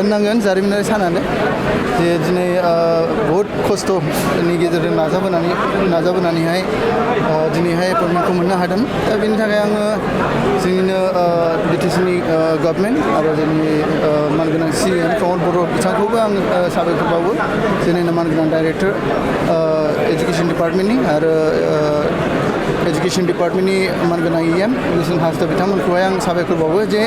होननांगोन जारिमिनारि सानानो जे दिनै बहुद खस्थ'नि गेजेरजों नाजाबोनानैहाय दिनैहाय एपइन्टमेन्टखौ मोननो हादों दा बेनि थाखाय आङो जोंनिनो बिटिसिनि गभर्नमेन्ट आरो जोंनि मानगोनां सिएम प्रमद बर' बिथांखौबो आं साबायखर बावो जोंनिनो मानगोनां डाइरेक्टर एजुकेशन डिपार्टमेन्टनि आरो एजुकेशन डिपार्टमेन्टनि मानगोनां इएम लुसन हासदा बिथांमोनखौहाय आं साबायखर बावो जे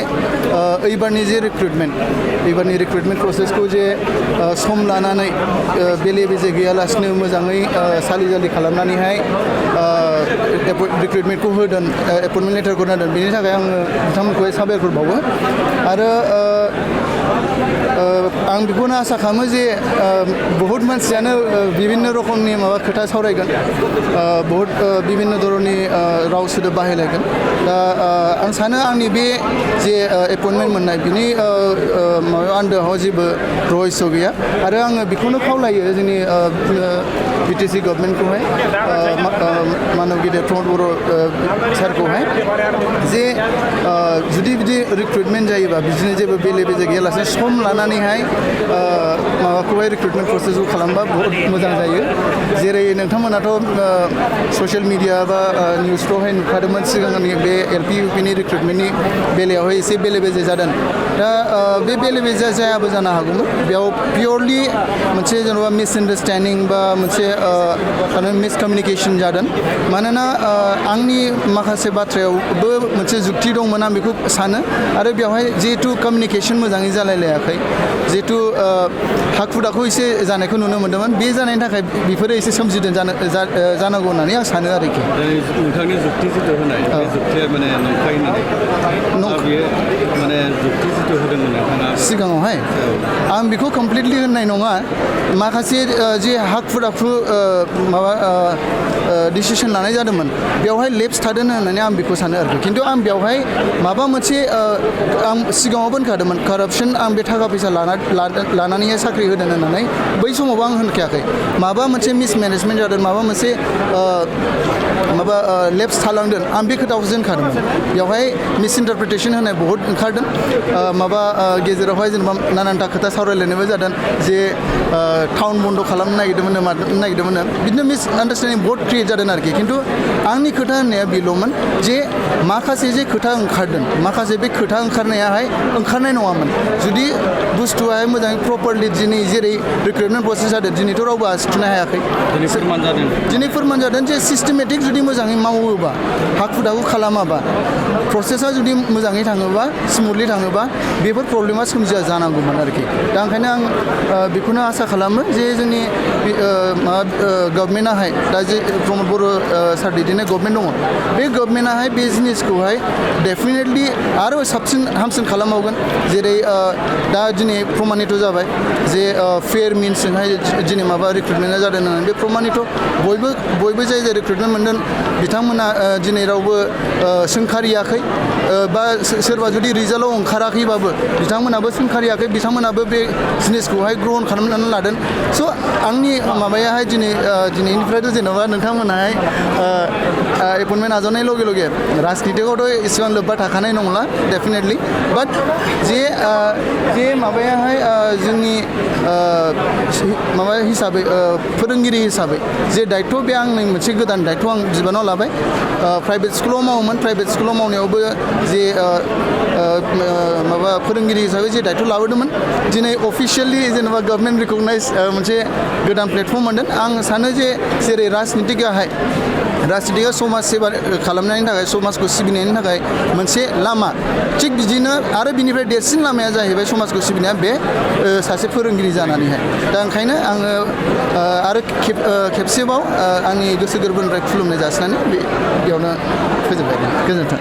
एबारनि जे रिक्रुटमेन्ट प्रसेसखौ जे सम लानानै बेले बेजे गैयालासिनो मोजाङै सालि जालि खालामनानैहाय रिक्रुटमेन्टखौ होदों एपइन्टमेन्ट लेटारखौ होदों बेनि थाखाय आङो बिथांमोनखौहाय साबायखर बावो आरो आं बेखौनो आसा खालामो जे बहुत मानसियानो बिभिन्न रोखोमनि माबा खोथा सावरायगोन बहुत बिभिन्न धरननि राव सोदोब बाहायलायगोन दा आं सानो आंनि बे जे एपइन्टमेन्ट मोननाय बिनि माबा आन्दोआव जेबो रहस्य गैया आरो आङो बेखौनो खावलायो जोंनि बिटिसि गभर्नमेन्टखौहाय मानब गिदिर प्रमद बर' सारखौहाय जे जुदि बिदि रिक्रुटमेन्ट जायोबा बिदिनो जेबो बेले बेजे गैयालासे सम लानानैहाय माबाखौहाय रिक्रुटमेन्ट प्रसेसखौ खालामबा बहुत मोजां जायो जेरै नोंथांमोनाथ' ससियेल मिडिया बा निउसफ्रावहाय नुखादोंमोन सिगांनि बे एलपि इउपिनि रिक्रुटमेन्टनि बेलायावहाय एसे बेले बेजे जादों दा बे बेले बेजे जायाबो जानो हागौमोन बेयाव पियरलि मोनसे जेनेबा मिसआन्डारस्टेन्डिं बा मोनसे मिसकमिउनिकेसन जादों मानोना आंनि माखासे बाथ्रायावबो मोनसे जुक्ति दंमोन आं बेखौ सानो आरो बेवहाय जिहेतु कमिउनिकेसन मोजाङै जालायलायाखै जिहेतु हाखु दाखु एसे जानायखौ नुनो मोन्दोंमोन बे जानायनि थाखाय बेफोरो एसे सोमजिदों जानांगौ होननानै आं सानो आरोखि नोंथांनि जुक्ति जिथु होनाय बे जुक्तिया माने नंखाय होननानै बेयो माने जुक्ति जिथु होदोंमोन नोंथाङा सिगाङावहाय आं बेखौ कमप्लिटलि होननाय नङा माखासे जे हाखु दाखु माबा डिसिसन लानाय जादोंमोन बेवहाय लेप्स थादों होननानै आं बेखौ सानो आरोखि खिन्थु आं बेवहाय माबा मोनसे आं सिगाङावबो होनखादोंमोन कारापसन आं बे थाखा फैसा लानानैहाय साख्रि होदों होननानै बै समावबो आं होनखायाखै माबा मोनसे मिसमेनेजमेन्ट जादों माबा मोनसे माबा लेप्स थालांदों आं बे खोथाखौसो होनखादोंमोन बेवहाय मिसइन्टारप्रिटेसन होनाय बहुद ओंखारदों माबा गेजेरावहाय जेनेबा नानानथा खोथा सावरायलायनायबो जादों जे टाउन बन्द खालामनो नागिरदोंमोन बिदिनो मिसआन्डारस्टेन्डिं बहुद क्रिएट जादों आरोखि खिन्थु आंनि खोथा होननाया बेल'मोन जे माखासे जे खोथा ओंखारदों माखासे बे खोथा ओंखारनायाहाय ओंखारनाय नङामोन जुदि बुस्थुआहाय मोजाङै प्रपारलि दिनै जेरै रिक्रुटमेन्ट प्रसेस जादों दिनैथ' रावबो आसिथुनो हायाखै दिनै फोरमान जादों जे सिस्टेमेटिक जुदि मोजाङै मावोबा हाखु दाखु खालामाबा प्रसेसा जुदि मोजाङै थाङोबा स्मुथलि थाङोबा बेफोर प्रब्लेमा सोमजिया जानांगौमोन आरोखि दा ओंखायनो आं बेखौनो आसा खालामो जे जोंनि गभर्नमेन्टआहाय दा जे प्रमद बर' सार दैदेननाय गभर्नमेन्ट दङ बे गभर्नमेन्टआहाय बे जिनिसखौहाय डेफिनेटलि आरो साबसिन हामसिन खालामबावगोन जेरै दा दिनै प्रमानित जाबाय जे फेयार मिन्सजोंहाय दिनै माबा रिक्रुटमेन्टआ जादों होननानै बे प्रमानित बयबो जाय रिक्रुटमेन्ट मोनदों बिथांमोना दिनै रावबो सोंखारियाखै बा सोरबा जुदि रिजाल्टआव ओंखाराखैबाबो बिथांमोनाबो सोंखारियाखै बिथांमोनाबो बे जिनिसखौहाय ग्रहण खालामनानै लादों स' आंनि माबायाहाय दिनैनिफ्रायथ' जेनेबा नोंथांमोनाहाय एपइन्टमेन्ट आजावनाय लगे लगे राजनितिकआवथ' इसेबां लोब्बा थाखानाय नंला डेफिनेटलि बाट जे माबायाहाय जोंनि माबा हिसाबै फोरोंगिरि हिसाबै जे दायथ' बे आंनि मोनसे गोदान दायथ' आं बिबानाव लाबाय प्राइभेट स्कुलाव मावोमोन प्राइभेट स्कुलाव मावनायावबो जे माबा फोरोंगिरि हिसाबै जे दायथ' लाबोदोंमोन दिनै अफिसियेलि जेनेबा गभर्नमेन्ट रिकगनाइज मोनसे गोदान प्लेटफर्म मोनदों आं सानो जे जेरै राजनितिका समाज सेवा खालामनायनि थाखाय समाजखौ सिबिनायनि थाखाय मोनसे लामा थिग बिदिनो आरो बिनिफ्राय देरसिन लामाया जाहैबाय समाजखौ सिबिनाया बे सासे फोरोंगिरि जानानैहाय दा ओंखायनो आङो आरो खेबसेबाव आंनि गोसो गोरबोनिफ्राय खुलुमनाय जासिनानै बेयावनो फोजोबबाय गोजोन्थों